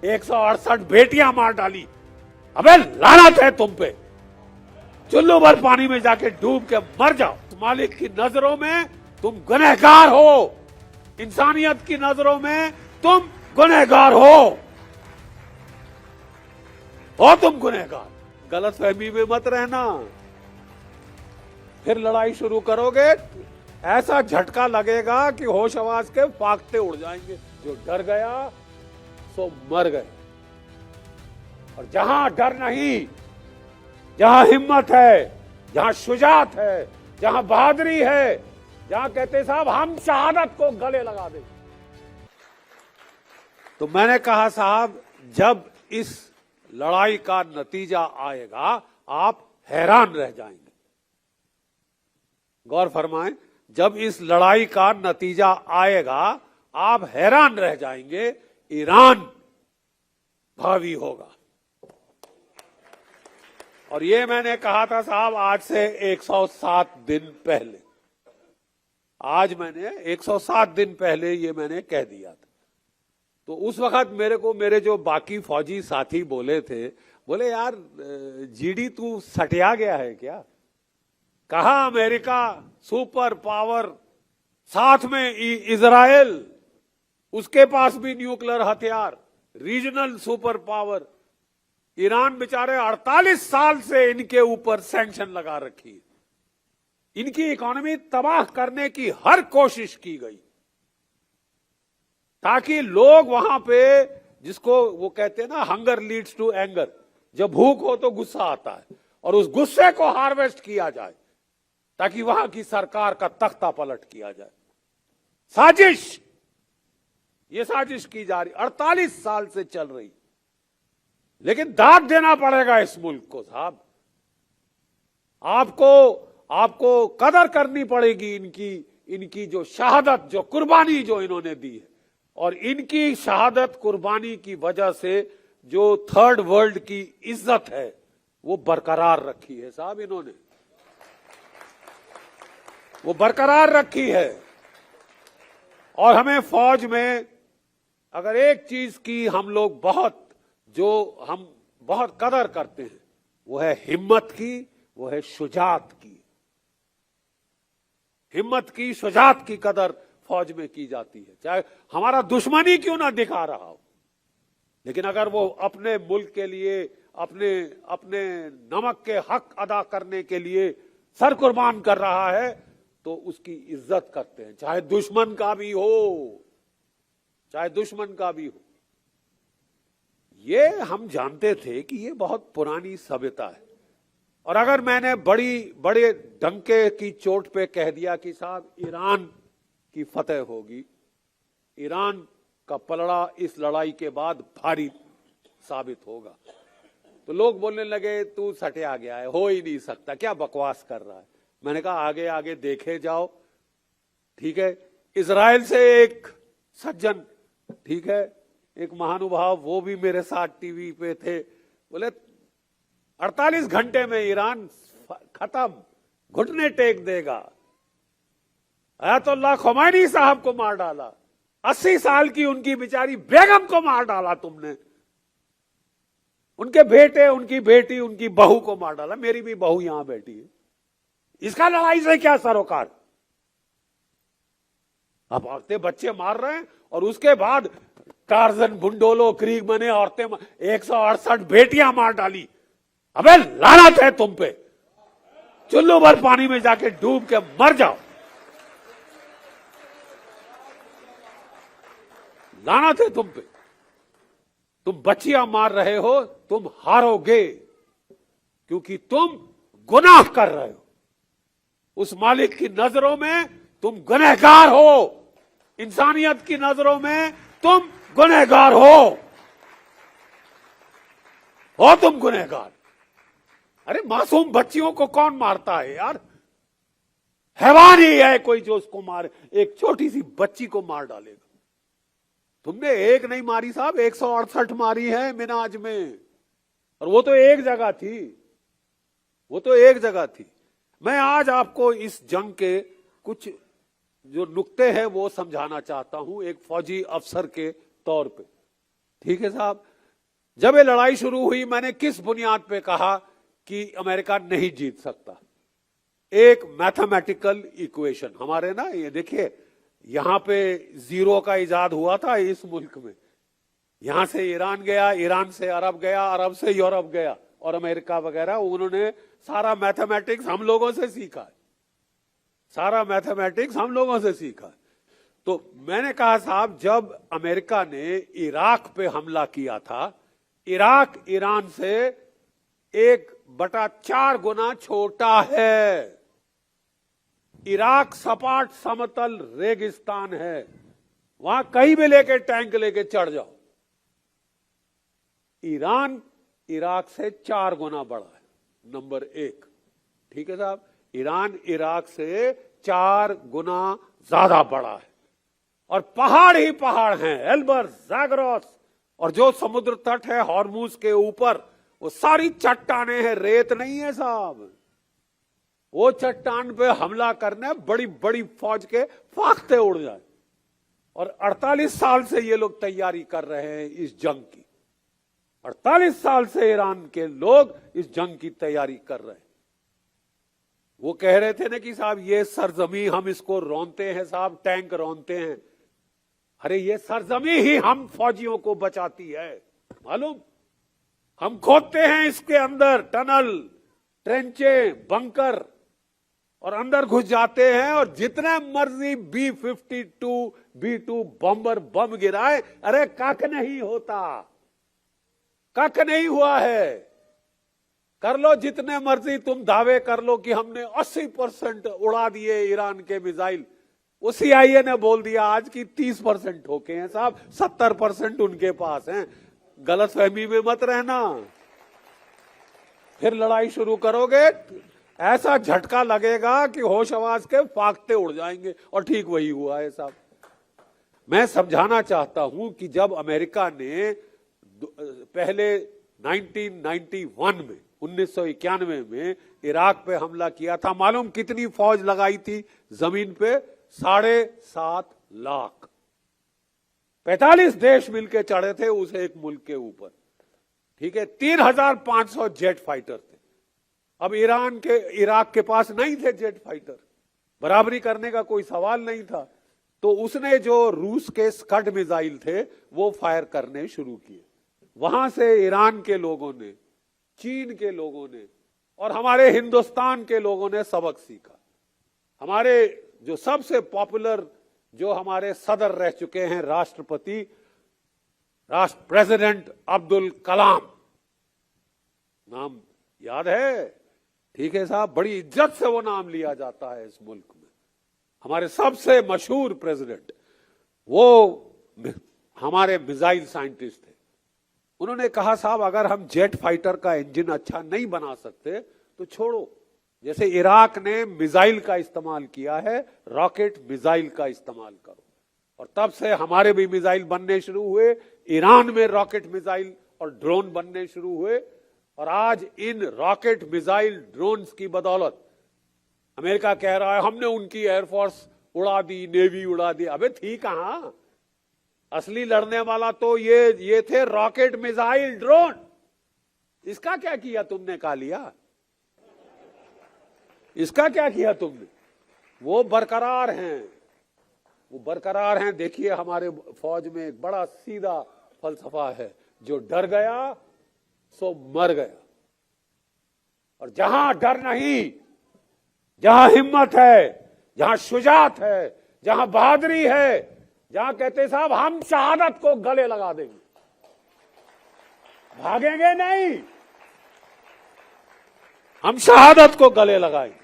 168 बेटियां मार डाली। अबे लानत है तुम पे, चुल्लू भर पानी में जाके डूब के मर जाओ। मालिक की नजरों में तुम गुनहगार हो, इंसानियत की नजरों में तुम गुनहगार हो तुम गुनहगार। गलतफहमी में मत रहना, फिर लड़ाई शुरू करोगे ऐसा झटका लगेगा कि होश आवाज के फाकते उड़ जाएंगे। जो डर गया सो मर गए। और जहां डर नहीं, जहां हिम्मत है, जहां शुजात है, जहां बहादुरी है, जहां कहते साहब हम शहादत को गले लगा दें। तो मैंने कहा साहब जब इस लड़ाई का नतीजा आएगा आप हैरान रह जाएंगे। गौर फरमाएं, जब इस लड़ाई का नतीजा आएगा आप हैरान रह जाएंगे। ईरान भावी होगा। और ये मैंने कहा था साहब आज से 107 दिन पहले। आज मैंने 107 दिन पहले ये मैंने कह दिया था। तो उस वक्त मेरे जो बाकी फौजी साथी बोले थे, बोले यार जीडी तू सटिया गया है क्या? कहा अमेरिका सुपर पावर, साथ में इजराइल, उसके पास भी न्यूक्लियर हथियार, रीजनल सुपर पावर। ईरान बेचारे 48 साल से इनके ऊपर सैंक्शन लगा रखी है। इनकी इकोनॉमी तबाह करने की हर कोशिश की गई ताकि लोग वहां पे, जिसको वो कहते हैं ना हंगर लीड्स टू एंगर, जब भूख हो तो गुस्सा आता है, और उस गुस्से को हार्वेस्ट किया जाए ताकि वहां की सरकार का तख्ता पलट किया जाए। साजिश, ये साजिश की जा रही 48 साल से चल रही। लेकिन दाद देना पड़ेगा इस मुल्क को साहब। आपको कदर करनी पड़ेगी इनकी जो शहादत, जो कुर्बानी जो इन्होंने दी है। और इनकी शहादत कुर्बानी की वजह से जो थर्ड वर्ल्ड की इज्जत है वो बरकरार रखी है साहब। इन्होंने वो बरकरार रखी है। और हमें फौज में अगर एक चीज की हम लोग हम बहुत कदर करते हैं वो है हिम्मत की, वो है शुजात की। हिम्मत की, शुजात की कदर फौज में की जाती है, चाहे हमारा दुश्मन ही क्यों ना दिखा रहा हो। लेकिन अगर वो अपने मुल्क के लिए, अपने नमक के हक अदा करने के लिए सर कुर्बान कर रहा है तो उसकी इज्जत करते हैं, चाहे दुश्मन का भी हो, चाहे दुश्मन का भी हो। ये हम जानते थे कि ये बहुत पुरानी सभ्यता है। और अगर मैंने बड़े डंके की चोट पे कह दिया कि साहब ईरान की फतेह होगी, ईरान का पलड़ा इस लड़ाई के बाद भारी साबित होगा, तो लोग बोलने लगे तू सटिया गया है, हो ही नहीं सकता, क्या बकवास कर रहा है। मैंने कहा आगे आगे देखे जाओ। ठीक है, इजराइल से एक सज्जन, ठीक है, एक महानुभाव, वो भी मेरे साथ टीवी पे थे, बोले 48 घंटे में ईरान खत्म, घुटने टेक देगा। अयतुल्लाह खुमैनी साहब को मार डाला, 80 साल की उनकी बेचारी बेगम को मार डाला तुमने, उनके बेटे, उनकी बेटी, उनकी बहू को मार डाला। मेरी भी बहू यहां बैठी है, इसका लड़ाई से क्या सरोकार? अब औरतें बच्चे मार रहे हैं और उसके बाद टार्जन, बुंडोलो, क्रीग बने औरतें 168 बेटियां मार डाली। अबे लानत है तुम पे, चुल्लू भर पानी में जाके डूब के मर जाओ। लानत है तुम पे, तुम बच्चियां मार रहे हो, तुम हारोगे क्योंकि तुम गुनाह कर रहे हो। उस मालिक की नजरों में तुम गुनहगार हो, इंसानियत की नजरों में तुम गुनहगार हो तुम गुनहगार। अरे मासूम बच्चियों को कौन मारता है यार? हैवान ही है कोई जो उसको मारे, एक छोटी सी बच्ची को मार डालेगा। तुमने एक नहीं मारी साहब, 168 मारी है मिनाज में, और वो तो एक जगह थी, वो तो एक जगह थी। मैं आज आपको इस जंग के कुछ जो नुक्ते हैं वो समझाना चाहता हूं एक फौजी अफसर के तौर पे। ठीक है साहब, जब ये लड़ाई शुरू हुई, मैंने किस बुनियाद पे कहा कि अमेरिका नहीं जीत सकता? एक मैथमेटिकल इक्वेशन हमारे ना, ये देखिए यहां पे जीरो का इजाद हुआ था इस मुल्क में। यहां से ईरान गया, ईरान से अरब गया, अरब से यूरोप गया, और अमेरिका वगैरह, उन्होंने सारा मैथमेटिक्स हम लोगों से सीखा है, सारा मैथमेटिक्स हम लोगों से सीखा है। तो मैंने कहा साहब, जब अमेरिका ने इराक पे हमला किया था, इराक ईरान से 1/4 गुना छोटा है। इराक सपाट समतल रेगिस्तान है, वहां कहीं भी लेके टैंक लेके चढ़ जाओ। ईरान इराक से 4 गुना बड़ा है, नंबर 1। ठीक है साहब, ईरान इराक से 4 गुना ज्यादा बड़ा है, और पहाड़ ही पहाड़ हैं, एल्बर्स, ज़ाग्रोस, और जो समुद्र तट है हॉर्मुज के ऊपर, वो सारी चट्टाने हैं, रेत नहीं है साहब। वो चट्टान पे हमला करने बड़ी बड़ी फौज के फाख्ते उड़ जाए। और 48 साल से ये लोग तैयारी कर रहे हैं इस जंग की। 48 साल से ईरान के लोग इस जंग की तैयारी कर रहे हैं। वो कह रहे थे ना कि साहब ये सरजमी हम इसको रौंदते हैं साहब, टैंक रौंदते हैं। अरे ये सरजमी ही हम फौजियों को बचाती है, मालूम? हम खोदते हैं इसके अंदर टनल, ट्रेंचे, बंकर, और अंदर घुस जाते हैं, और जितने मर्जी B-52 B-2 बम्बर बम गिराए, अरे कख नहीं होता, कख नहीं हुआ है। कर लो जितने मर्जी तुम दावे कर लो कि हमने 80% उड़ा दिए ईरान के मिसाइल। वो CIA ने बोल दिया आज की 30% ठोके हैं साहब, 70% उनके पास हैं। गलतफहमी में मत रहना, फिर लड़ाई शुरू करोगे ऐसा झटका लगेगा कि होश आवाज के फाख्ते उड़ जाएंगे। और ठीक वही हुआ है साहब। मैं समझाना चाहता हूं कि जब अमेरिका ने पहले 1991 में 1991 में इराक पे हमला किया था, मालूम कितनी फौज लगाई थी जमीन पे? 7.5 लाख। 45 देश मिलके चढ़े थे उस एक मुल्क के ऊपर। ठीक है, 3,500 जेट फाइटर थे। अब इराक के पास नहीं थे जेट फाइटर, बराबरी करने का कोई सवाल नहीं था। तो उसने जो रूस के स्कड मिसाइल थे वो फायर करने शुरू किए। वहां से ईरान के लोगों ने, चीन के लोगों ने, और हमारे हिंदुस्तान के लोगों ने सबक सीखा। हमारे जो सबसे पॉपुलर, जो हमारे सदर रह चुके हैं, राष्ट्रपति, प्रेसिडेंट अब्दुल कलाम, नाम याद है? ठीक है साहब, बड़ी इज्जत से वो नाम लिया जाता है इस मुल्क में। हमारे सबसे मशहूर प्रेसिडेंट, वो हमारे मिसाइल साइंटिस्ट थे। उन्होंने कहा साहब अगर हम जेट फाइटर का इंजन अच्छा नहीं बना सकते तो छोड़ो, जैसे इराक ने मिसाइल का इस्तेमाल किया है, रॉकेट मिसाइल का इस्तेमाल करो। और तब से हमारे भी मिसाइल बनने शुरू हुए, ईरान में रॉकेट मिसाइल और ड्रोन बनने शुरू हुए। और आज इन रॉकेट मिसाइल ड्रोन्स की बदौलत अमेरिका कह रहा है हमने उनकी एयरफोर्स उड़ा दी, नेवी उड़ा दी। अबे थी कहां? असली लड़ने वाला तो ये थे रॉकेट मिसाइल ड्रोन। इसका क्या किया तुमने? का लिया? इसका क्या किया तुमने? वो बरकरार हैं, वो बरकरार हैं। देखिए हमारे फौज में एक बड़ा सीधा फलसफा है, जो डर गया सो मर गया। और जहां डर नहीं, जहां हिम्मत है, जहां शुजात है, जहां बहादुरी है, जहां कहते साहब हम शहादत को गले लगा देंगे, भागेंगे नहीं, हम शहादत को गले लगाएंगे।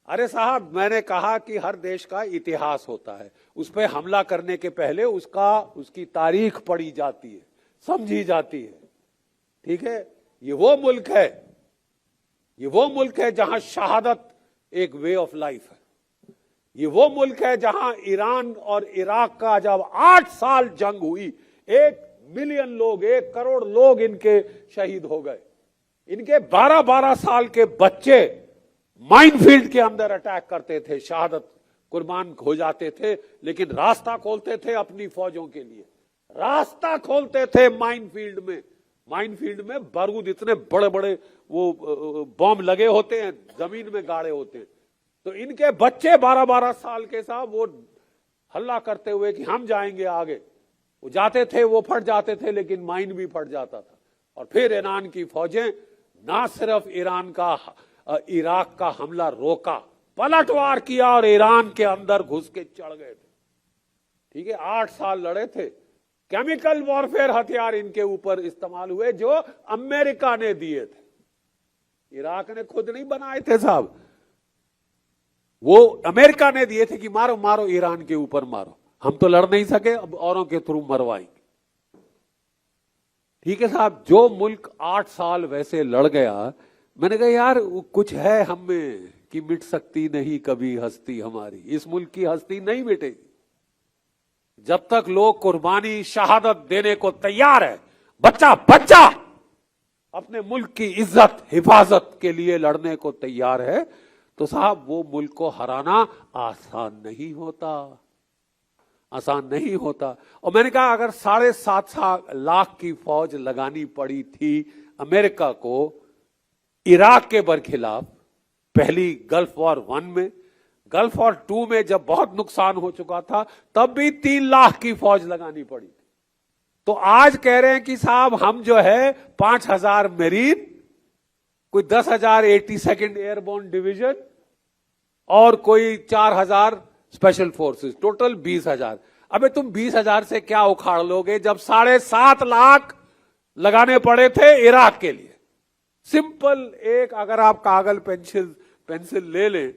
अरे साहब, मैंने कहा कि हर देश का इतिहास होता है, उस पर हमला करने के पहले उसकी तारीख पढ़ी जाती है, समझी जाती है। ठीक है, ये वो मुल्क है, ये वो मुल्क है जहां शहादत एक वे ऑफ लाइफ है। ये वो मुल्क है जहां ईरान और इराक का जब 8 साल जंग हुई, 1 मिलियन लोग, 1 करोड़ लोग इनके शहीद हो गए। इनके 12-12 साल के बच्चे माइनफील्ड के अंदर अटैक करते थे, शहादत कुर्बान हो जाते थे, लेकिन रास्ता खोलते थे अपनी फौजों के लिए, रास्ता खोलते थे माइन फील्ड में बारूद इतने बड़े बड़े वो बॉम्ब लगे होते हैं, जमीन में गाड़े होते हैं। तो इनके बच्चे 12-12 साल के साहब वो हल्ला करते हुए कि हम जाएंगे आगे, वो जाते थे, वो फट जाते थे, लेकिन माइन भी फट जाता था। और फिर ईरान की फौजें ना सिर्फ इराक का हमला रोका, पलटवार किया और ईरान के अंदर घुस के चढ़ गए थे। ठीक है, 8 साल लड़े थे। केमिकल वॉरफेयर हथियार इनके ऊपर इस्तेमाल हुए जो अमेरिका ने दिए थे, इराक ने खुद नहीं बनाए थे साहब, वो अमेरिका ने दिए थे कि मारो मारो ईरान के ऊपर मारो, हम तो लड़ नहीं सके, अब औरों के थ्रू मरवाएंगे। ठीक है साहब, जो मुल्क 8 साल वैसे लड़ गया, मैंने कहा यार कुछ है हम में कि मिट सकती नहीं कभी हस्ती हमारी, इस मुल्क की हस्ती नहीं मिटेगी जब तक लोग कुर्बानी शहादत देने को तैयार है, बच्चा बच्चा अपने मुल्क की इज्जत हिफाजत के लिए लड़ने को तैयार है, तो साहब वो मुल्क को हराना आसान नहीं होता, आसान नहीं होता। और मैंने कहा अगर 7.5 लाख की फौज लगानी पड़ी थी अमेरिका को इराक के बरखिलाफ, पहली गल्फ वॉर 1 में, गल्फ वॉर 2 में जब बहुत नुकसान हो चुका था तब भी 3 लाख की फौज लगानी पड़ी। तो आज कह रहे हैं कि साहब हम जो है 5,000 मेरीन, कोई 10,000 82nd एयरबोर्न डिवीजन और कोई 4,000 स्पेशल फोर्सेस, टोटल 20,000। अबे तुम 20,000 से क्या उखाड़ लोगे जब 7.5 लाख लगाने पड़े थे इराक के लिए। सिंपल एक, अगर आप कागज पेंसिल ले लें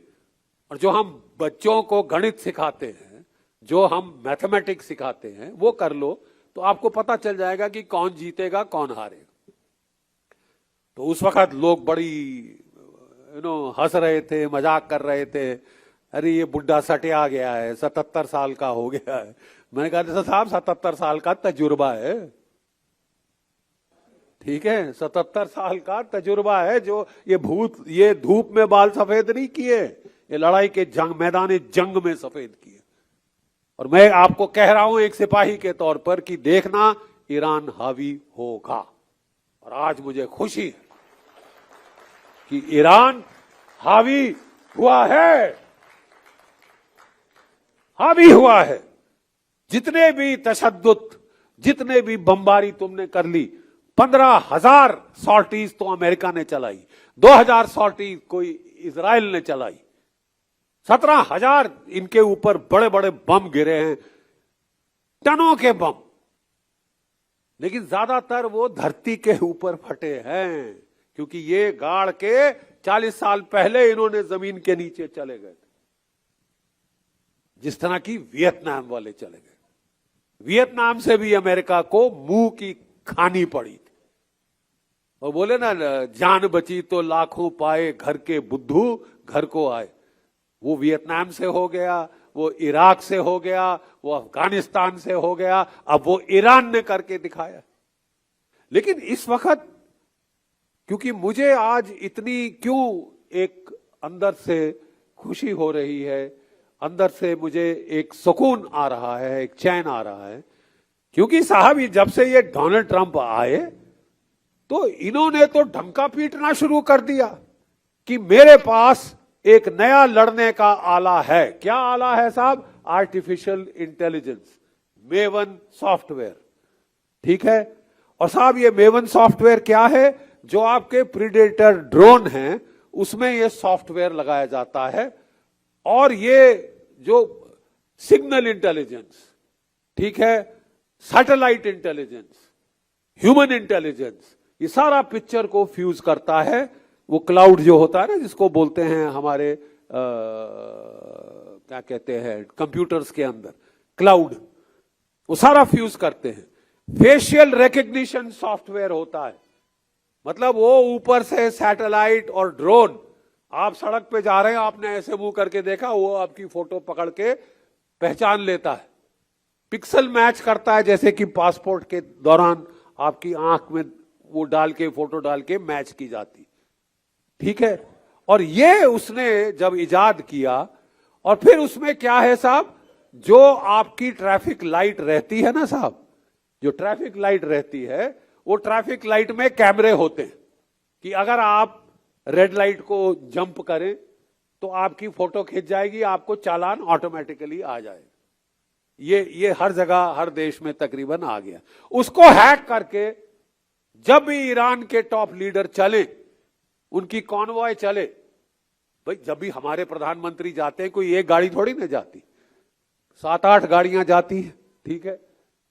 और जो हम बच्चों को गणित सिखाते हैं, जो हम मैथमेटिक्स सिखाते हैं, वो कर लो तो आपको पता चल जाएगा कि कौन जीतेगा कौन हारेगा। तो उस वक्त लोग बड़ी हंस रहे थे, मजाक कर रहे थे, अरे ये बुढ़ा सटिया गया है, 77 साल का हो गया है। मैंने कहा साहब 77 साल का तजुर्बा है, ठीक है, 77 साल का तजुर्बा है, जो ये धूप में बाल सफेद नहीं किए, ये लड़ाई के मैदान जंग में सफेद किए। और मैं आपको कह रहा हूं एक सिपाही के तौर पर कि देखना ईरान हावी होगा। और आज मुझे खुशी है कि ईरान हावी हुआ है, हावी हुआ है। जितने भी तशद्दुद, जितने भी बमबारी तुमने कर ली, 15,000 सॉर्टीज तो अमेरिका ने चलाई, 2,000 सॉर्टीज कोई इजराइल ने चलाई, 17,000 इनके ऊपर बड़े बड़े बम गिरे हैं, टनों के बम, लेकिन ज्यादातर वो धरती के ऊपर फटे हैं, क्योंकि ये गाड़ के 40 साल पहले इन्होंने जमीन के नीचे चले गए थे, जिस तरह की वियतनाम वाले चले गए। वियतनाम से भी अमेरिका को मुंह की खानी पड़ी थी। और बोले ना, जान बची तो लाखों पाए, घर के बुद्धू घर को आए। वो वियतनाम से हो गया, वो इराक से हो गया, वो अफगानिस्तान से हो गया, अब वो ईरान ने करके दिखाया। लेकिन इस वक्त क्योंकि मुझे आज इतनी क्यों एक अंदर से खुशी हो रही है, अंदर से मुझे एक सुकून आ रहा है, एक चैन आ रहा है, क्योंकि साहब जब से ये डोनाल्ड ट्रंप आए तो इन्होंने तो ढंका पीटना शुरू कर दिया कि मेरे पास एक नया लड़ने का आला है। क्या आला है साहब? Artificial intelligence, maven software. ठीक है, और साहब ये मेवन सॉफ्टवेयर क्या है? जो आपके प्रीडेटर ड्रोन हैं उसमें ये सॉफ्टवेयर लगाया जाता है, और ये जो सिग्नल इंटेलिजेंस, ठीक है, सैटेलाइट इंटेलिजेंस, ह्यूमन इंटेलिजेंस, ये सारा पिक्चर को फ्यूज करता है। वो क्लाउड जो होता है ना, जिसको बोलते हैं हमारे क्या कहते हैं कंप्यूटर्स के अंदर क्लाउड, वो सारा फ्यूज करते हैं। फेशियल रिकग्निशन सॉफ्टवेयर होता है, मतलब वो ऊपर से सैटेलाइट और ड्रोन, आप सड़क पे जा रहे हैं, आपने ऐसे मुंह करके देखा, वो आपकी फोटो पकड़ के पहचान लेता है, पिक्सल मैच करता है, जैसे कि पासपोर्ट के दौरान आपकी आंख में वो डाल के फोटो डाल के मैच की जाती। ठीक है, और ये उसने जब इजाद किया, और फिर उसमें क्या है साहब, जो आपकी ट्रैफिक लाइट रहती है ना साहब, जो ट्रैफिक लाइट रहती है, वो ट्रैफिक लाइट में कैमरे होते हैं कि अगर आप रेड लाइट को जंप करें तो आपकी फोटो खिंच जाएगी, आपको चालान ऑटोमेटिकली आ जाएगा। ये हर जगह, हर देश में तकरीबन आ गया। उसको हैक करके जब भी ईरान के टॉप लीडर चले, उनकी कॉन्वॉय चले, भाई जब भी हमारे प्रधानमंत्री जाते हैं, कोई एक गाड़ी थोड़ी ना जाती, 7-8 गाड़ियां जाती हैं, ठीक है,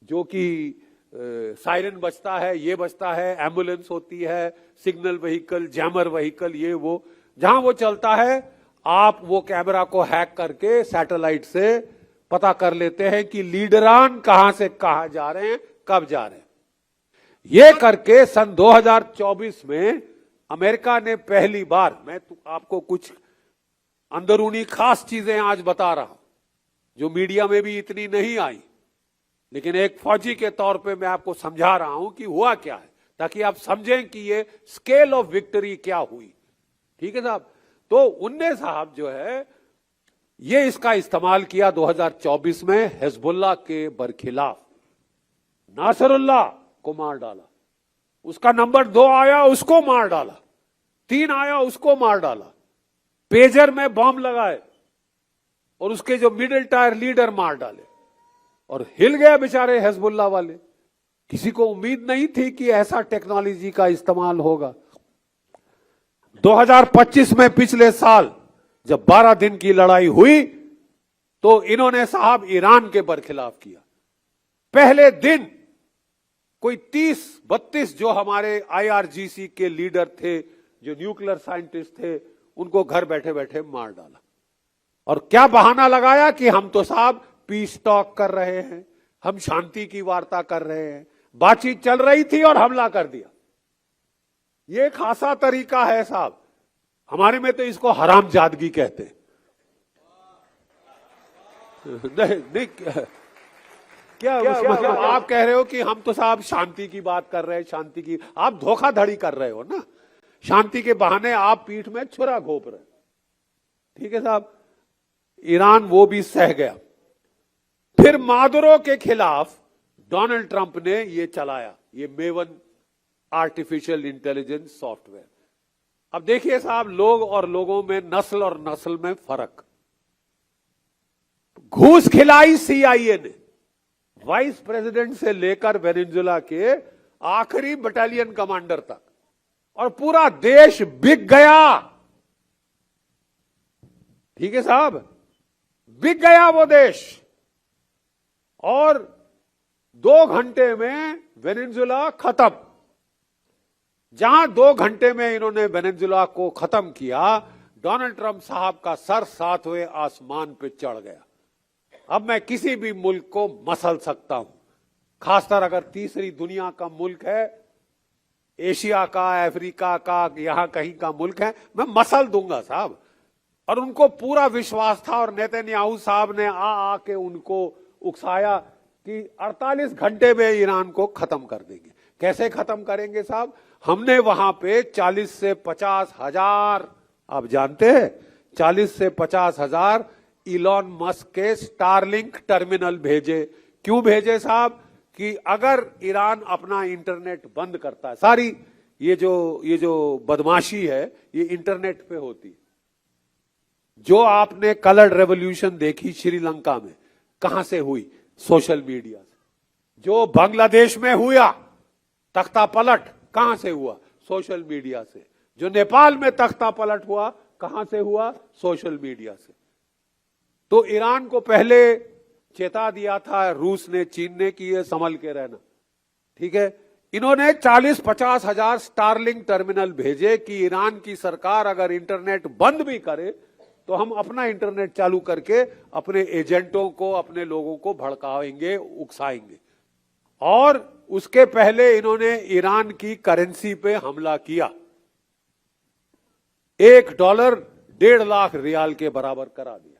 जो कि सायरन बजता है, ये बजता है, एम्बुलेंस होती है, सिग्नल व्हीकल, जैमर व्हीकल, ये वो, जहां वो चलता है आप वो कैमरा को हैक करके सैटेलाइट से पता कर लेते हैं कि लीडरान कहां से कहां जा रहे हैं, कब जा रहे हैं। ये करके सन 2024 में अमेरिका ने पहली बार, मैं आपको कुछ अंदरूनी खास चीजें आज बता रहा हूं जो मीडिया में भी इतनी नहीं आई, लेकिन एक फौजी के तौर पे मैं आपको समझा रहा हूं कि हुआ क्या है, ताकि आप समझें कि ये स्केल ऑफ विक्ट्री क्या हुई। ठीक है साहब। तो उनने साहब जो है ये इसका इस्तेमाल किया 2024 में हिजबुल्लाह के बरखिलाफ। नासरुल्लाह को मार डाला, उसका नंबर 2 आया उसको मार डाला, 3 आया उसको मार डाला, पेजर में बम लगाए और उसके जो मिडिल टायर लीडर मार डाले और हिल गए बेचारे हिजबुल्लाह वाले। किसी को उम्मीद नहीं थी कि ऐसा टेक्नोलॉजी का इस्तेमाल होगा। 2025 में पिछले साल जब 12 दिन की लड़ाई हुई तो इन्होंने साहब ईरान के बरखिलाफ किया। पहले दिन कोई 30-32 जो हमारे IRGC के लीडर थे, जो न्यूक्लियर साइंटिस्ट थे, उनको घर बैठे बैठे मार डाला। और क्या बहाना लगाया कि हम तो साहब पीस टॉक कर रहे हैं, हम शांति की वार्ता कर रहे हैं, बातचीत चल रही थी और हमला कर दिया। ये खासा तरीका है साहब, हमारे में तो इसको हरामजादगी कहते हैं। नहीं, क्या मतलब आप कह रहे हो कि हम तो साहब शांति की बात कर रहे हैं, शांति की, आप धोखाधड़ी कर रहे हो ना, शांति के बहाने आप पीठ में छुरा घोंप रहे। ठीक है साहब। ईरान वो भी सह गया। फिर मादुरो के खिलाफ डोनाल्ड ट्रंप ने ये चलाया, ये मेवन आर्टिफिशियल इंटेलिजेंस सॉफ्टवेयर। अब देखिए साहब, लोग और लोगों में, नस्ल और नस्ल में फर्क। घूस खिलाई CIA ने वाइस प्रेसिडेंट से लेकर वेनेजुएला के आखिरी बटालियन कमांडर तक, और पूरा देश बिक गया। ठीक है साहब, बिक गया वो देश। और 2 घंटे में वेनेजुएला खत्म। जहां 2 घंटे में इन्होंने वेनेजुएला को खत्म किया, डोनाल्ड ट्रंप साहब का सर 7वें आसमान पे चढ़ गया। अब मैं किसी भी मुल्क को मसल सकता हूं, खासकर अगर तीसरी दुनिया का मुल्क है, एशिया का, अफ्रीका का, यहां कहीं का मुल्क है, मैं मसल दूंगा साहब। और उनको पूरा विश्वास था, और नेतन्याहू साहब ने आके उनको उकसाया कि 48 घंटे में ईरान को खत्म कर देंगे। कैसे खत्म करेंगे साहब? हमने वहां पे 40 से 50 हजार, आप जानते हैं, 40 से 50 हजार इलॉन मस्क के स्टारलिंक टर्मिनल भेजे। क्यों भेजे साहब? कि अगर ईरान अपना इंटरनेट बंद करता है, सारी ये जो बदमाशी है ये इंटरनेट पे होती है। जो आपने कलर रेवोल्यूशन देखी श्रीलंका में, कहां से हुई? सोशल मीडिया से। जो बांग्लादेश में हुआ तख्ता पलट, कहां से हुआ? सोशल मीडिया से। जो नेपाल में तख्ता पलट हुआ, कहां से हुआ? सोशल मीडिया से। तो ईरान को पहले चेता दिया था रूस ने, चीन ने, कि ये संभल के रहना। ठीक है। इन्होंने 40-50 हजार स्टारलिंक टर्मिनल भेजे कि ईरान की सरकार अगर इंटरनेट बंद भी करे तो हम अपना इंटरनेट चालू करके अपने एजेंटों को, अपने लोगों को भड़काएंगे, उकसाएंगे। और उसके पहले इन्होंने ईरान की करेंसी पे हमला किया। $1 1.5 लाख रियाल के बराबर करा दिया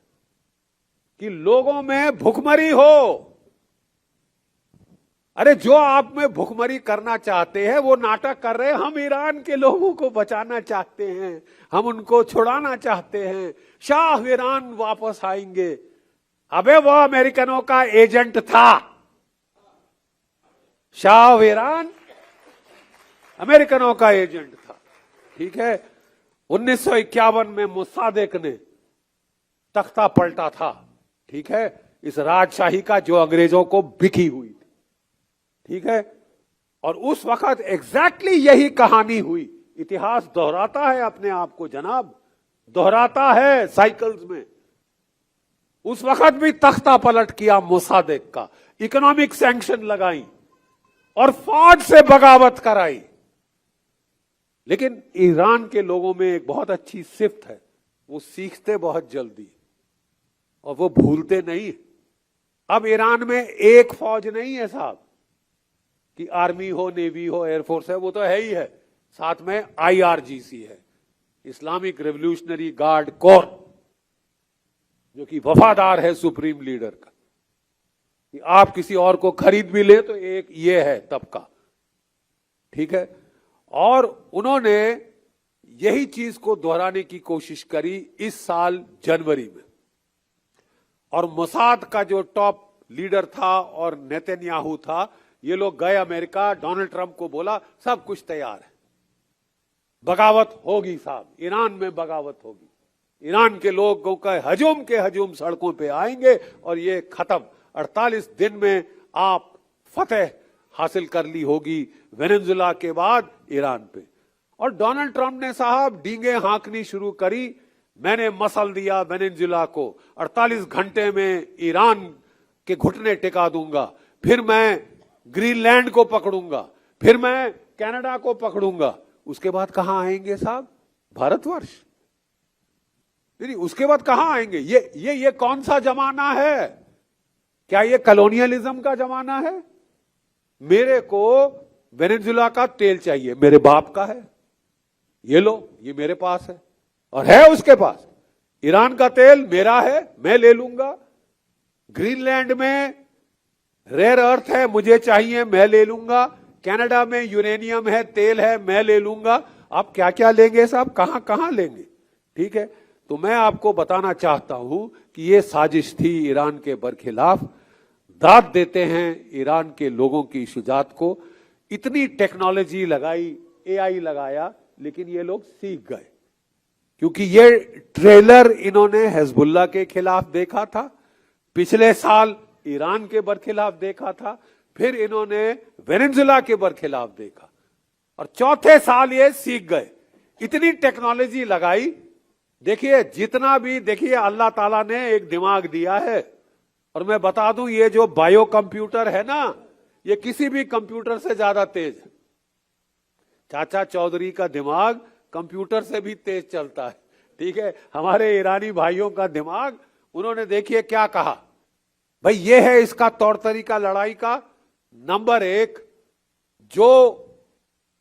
कि लोगों में भुखमरी हो। अरे जो आप में भुखमरी करना चाहते हैं वो नाटक कर रहे हैं। हम ईरान के लोगों को बचाना चाहते हैं, हम उनको छुड़ाना चाहते हैं, शाह ईरान वापस आएंगे। अबे वो अमेरिकनों का एजेंट था। शाह ईरान अमेरिकनों का एजेंट था, ठीक है। 1951 में मोसादेक ने तख्ता पलटा था, ठीक है, इस राजशाही का जो अंग्रेजों को बिकी हुई थी, ठीक है। और उस वक्त एग्जैक्टली यही कहानी हुई। इतिहास दोहराता है अपने आप को जनाब, दोहराता है साइकिल्स में। उस वक्त भी तख्ता पलट किया मोसादेक का, इकोनॉमिक सैंक्शन लगाई और फौज से बगावत कराई। लेकिन ईरान के लोगों में एक बहुत अच्छी सिफ्त है, वो सीखते बहुत जल्दी और वो भूलते नहीं। अब ईरान में एक फौज नहीं है साहब, कि आर्मी हो, नेवी हो, एयरफोर्स है, वो तो है ही है, साथ में IRGC है, इस्लामिक रेवोल्यूशनरी गार्ड कोर, जो कि वफादार है सुप्रीम लीडर का। कि आप किसी और को खरीद भी ले तो एक ये है तबका, ठीक है। और उन्होंने यही चीज को दोहराने की कोशिश करी इस साल जनवरी में। और मोसाद का जो टॉप लीडर था और नेतन्याहू था, ये लोग गए अमेरिका, डोनाल्ड ट्रंप को बोला सब कुछ तैयार है, बगावत होगी साहब, ईरान में बगावत होगी, ईरान के लोगों का हजूम के हजूम सड़कों पे आएंगे और ये खत्म, 48 दिन में आप फतेह हासिल कर ली होगी वेनेजुला के बाद ईरान पे। और डोनाल्ड ट्रंप ने साहब डींगे हाँकनी शुरू करी, मैंने मसल दिया वेनेजुला को, 48 घंटे में ईरान के घुटने टिका दूंगा, फिर मैं ग्रीनलैंड को पकड़ूंगा, फिर मैं कनाडा को पकड़ूंगा। उसके बाद कहां आएंगे साहब? भारतवर्ष। नहीं, उसके बाद कहां आएंगे? ये कौन सा जमाना है? क्या ये कॉलोनियलिज्म का जमाना है? मेरे को वेनेजुला का तेल चाहिए, मेरे बाप का है, ये लो, ये मेरे पास है और है उसके पास। ईरान का तेल मेरा है, मैं ले लूंगा। ग्रीनलैंड में रेयर अर्थ है, मुझे चाहिए, मैं ले लूंगा। कनाडा में यूरेनियम है, तेल है, मैं ले लूंगा। आप क्या क्या लेंगे साहब, कहां कहां लेंगे? ठीक है, तो मैं आपको बताना चाहता हूं कि ये साजिश थी ईरान के बरखिलाफ। दाद देते हैं ईरान के लोगों की शुजात को। इतनी टेक्नोलॉजी लगाई, AI लगाया, लेकिन ये लोग सीख गए, क्योंकि ये ट्रेलर इन्होंने हिजबुल्लाह के खिलाफ देखा था, पिछले साल ईरान के बरखिलाफ देखा था, फिर इन्होंने वेनेजुला के बरखिलाफ देखा और चौथे साल ये सीख गए। इतनी टेक्नोलॉजी लगाई। देखिए, जितना भी, देखिए अल्लाह ताला ने एक दिमाग दिया है। और मैं बता दूं, ये जो बायो कंप्यूटर है ना, ये किसी भी कंप्यूटर से ज्यादा तेज है। चाचा चौधरी का दिमाग कंप्यूटर से भी तेज चलता है, ठीक है। हमारे ईरानी भाइयों का दिमाग, उन्होंने देखिए क्या कहा, भाई ये है इसका तौर तरीका लड़ाई का। नंबर 1, जो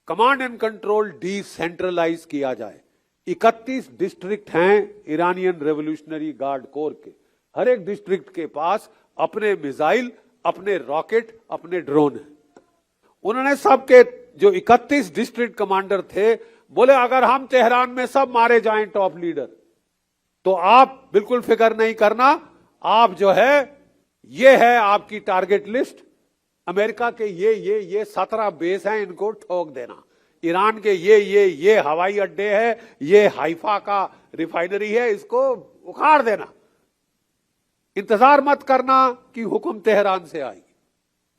कमांड एंड कंट्रोल डिसेंट्रलाइज किया जाए। 31 डिस्ट्रिक्ट हैं ईरानियन रेवोल्यूशनरी गार्ड कोर के, हर एक डिस्ट्रिक्ट के पास अपने मिसाइल, अपने रॉकेट, अपने ड्रोन हैं। उन्होंने सबके जो 31 डिस्ट्रिक्ट कमांडर थे, बोले अगर हम तेहरान में सब मारे जाएं टॉप लीडर, तो आप बिल्कुल फिक्र नहीं करना, आप जो है, ये है आपकी टारगेट लिस्ट, अमेरिका के ये 17 बेस हैं, इनको ठोक देना। ईरान के ये हवाई अड्डे है, ये हाइफा का रिफाइनरी है, इसको उखाड़ देना। इंतजार मत करना कि हुक्म तेहरान से आएगी।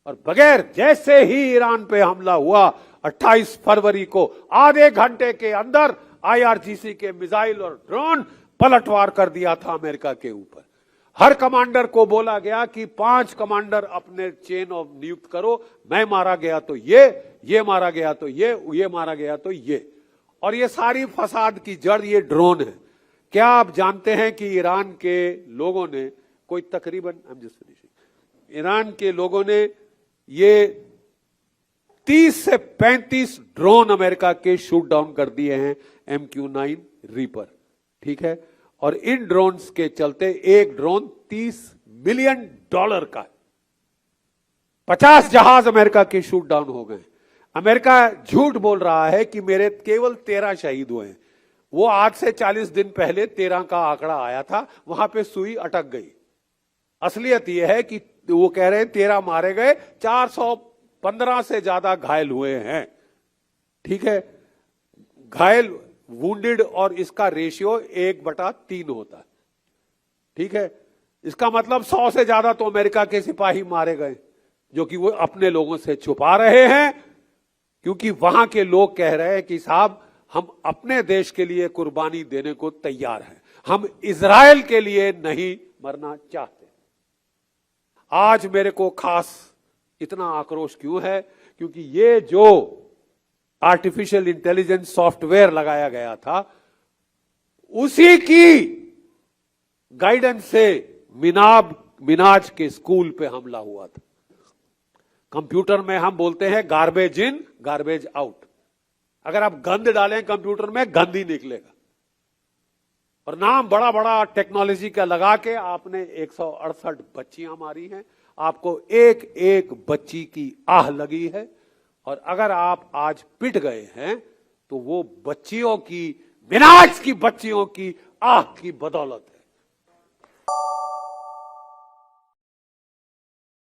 और बगैर, जैसे ही ईरान पे हमला हुआ 28 फरवरी को, आधे घंटे के अंदर IRGC के मिसाइल और ड्रोन पलटवार कर दिया था अमेरिका के ऊपर। हर कमांडर को बोला गया कि 5 कमांडर अपने चेन ऑफ नियुक्त करो, मैं मारा गया तो ये मारा गया तो ये मारा गया तो ये। और ये सारी फसाद की जड़ ये ड्रोन है। क्या आप जानते हैं कि ईरान के लोगों ने कोई तकरीबन, ईरान के लोगों ने ये 30 से 35 ड्रोन अमेरिका के शूट डाउन कर दिए हैं, MQ-9 रीपर, ठीक है। और इन ड्रोन्स के चलते एक ड्रोन $30 मिलियन का है। 50 जहाज अमेरिका के शूट डाउन हो गए। अमेरिका झूठ बोल रहा है कि मेरे केवल 13 शहीद हुए हैं। वो आज से 40 दिन पहले 13 का आंकड़ा आया था, वहां पे सुई अटक गई। असलियत यह है कि वो कह रहे हैं 13 मारे गए, 400 15 से ज्यादा घायल हुए हैं। ठीक है, घायल वुंडेड और इसका रेशियो 1/3 होता है। ठीक है, इसका मतलब 100 से ज्यादा तो अमेरिका के सिपाही मारे गए, जो कि वो अपने लोगों से छुपा रहे हैं, क्योंकि वहां के लोग कह रहे हैं कि साहब हम अपने देश के लिए कुर्बानी देने को तैयार हैं, हम इजराइल के लिए नहीं मरना चाहते। आज मेरे को खास इतना आक्रोश क्यों है, क्योंकि ये जो आर्टिफिशियल इंटेलिजेंस सॉफ्टवेयर लगाया गया था, उसी की गाइडेंस से मिनाज के स्कूल पे हमला हुआ था। कंप्यूटर में हम बोलते हैं गार्बेज इन गार्बेज आउट। अगर आप गंद डालें कंप्यूटर में, गंद ही निकलेगा। और नाम बड़ा बड़ा टेक्नोलॉजी का लगा के आपने 168 बच्चियां मारी हैं, आपको एक एक बच्ची की आह लगी है। और अगर आप आज पिट गए हैं तो वो बच्चियों की, मिनाज की बच्चियों की आह की बदौलत है।